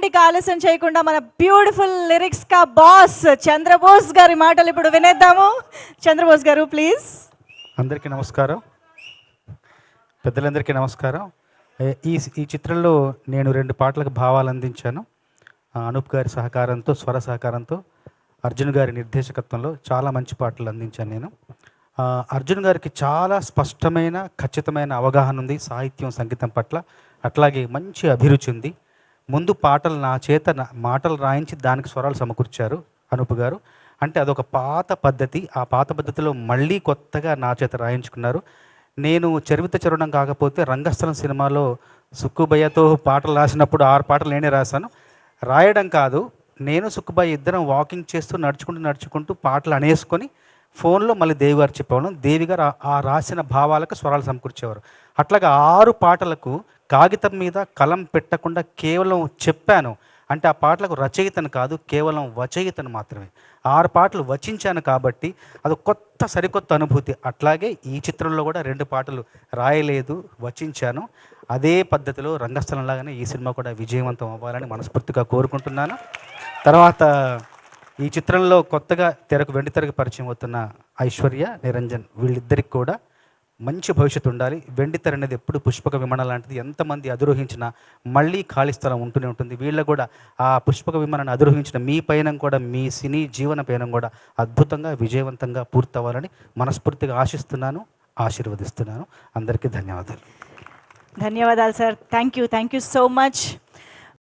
ఇక ఆలస్యం చేయకుండా మన బ్యూటిఫుల్ లిరిక్స్ కా బాస్ చంద్రబోస్ గారి మాటలు ఇప్పుడు వినేద్దాము. చంద్రబోస్ గారు ప్లీజ్. అందరికీ నమస్కారం, పెద్దలందరికీ నమస్కారం. ఈ చిత్రంలో నేను 2 పాటలకు భావాలు అందించాను. అనూప్ గారి సహకారంతో, స్వర సహకారంతో, అర్జున్ గారి నిర్దేశకత్వంలో చాలా మంచి పాటలు అందించాను నేను. అర్జున్ గారికి చాలా స్పష్టమైన ఖచ్చితమైన అవగాహన ఉంది సాహిత్యం సంగీతం పట్ల. అట్లాగే మంచి అభిరుచి ఉంది. ముందు పాటలు నా చేత మాటలు రాయించి దానికి స్వరాలు సమకూర్చారు అనూప్ గారు. అంటే అదొక పాత పద్ధతి. ఆ పాత పద్ధతిలో మళ్ళీ కొత్తగా నా చేత రాయించుకున్నారు. నేను చరిత్ర చరవడం కాకపోతే రంగస్థలం సినిమాలో సుక్కుబయ్యతో పాటలు రాసినప్పుడు 6 పాటలు నేనే రాశాను. రాయడం కాదు, నేను సుక్కుబయ్య ఇద్దరం వాకింగ్ చేస్తూ నడుచుకుంటూ పాటలు అనేసుకొని ఫోన్లో మళ్ళీ దేవి గారు చెప్పేవాళ్ళం. దేవి గారు ఆ రాసిన భావాలకు స్వరాలు సమకూర్చేవారు. అట్లాగా 6 పాటలకు కాగితం మీద కలం పెట్టకుండా కేవలం చెప్పాను. అంటే ఆ పాటలకు రచయితను కాదు, కేవలం వచయితను మాత్రమే. 6 పాటలు వచించాను కాబట్టి అది కొత్త సరికొత్త అనుభూతి. అట్లాగే ఈ చిత్రంలో కూడా 2 పాటలు రాయలేదు, వచించాను. అదే పద్ధతిలో రంగస్థలంలాగానే ఈ సినిమా కూడా విజయవంతం అవ్వాలని మనస్ఫూర్తిగా కోరుకుంటున్నాను. తర్వాత ఈ చిత్రంలో కొత్తగా వెండి తెరకు పరిచయం అవుతున్న ఐశ్వర్య, నిరంజన్, వీళ్ళిద్దరికి కూడా మంచి భవిష్యత్తు ఉండాలి. వెండితెర అనేది ఎప్పుడు పుష్పక విమానం లాంటిది. ఎంతమంది అధిరోహించినా మళ్ళీ ఖాళీ స్థలం ఉంటూనే ఉంటుంది. వీళ్ళకు కూడా ఆ పుష్పక విమానాన్ని అధిరోహించిన మీ పయనం కూడా, మీ సినీ జీవన పయనం కూడా అద్భుతంగా విజయవంతంగా పూర్తవ్వాలని మనస్ఫూర్తిగా ఆశిస్తున్నాను, ఆశీర్వదిస్తున్నాను. అందరికీ ధన్యవాదాలు. ధన్యవాదాలు sir. Thank you so much.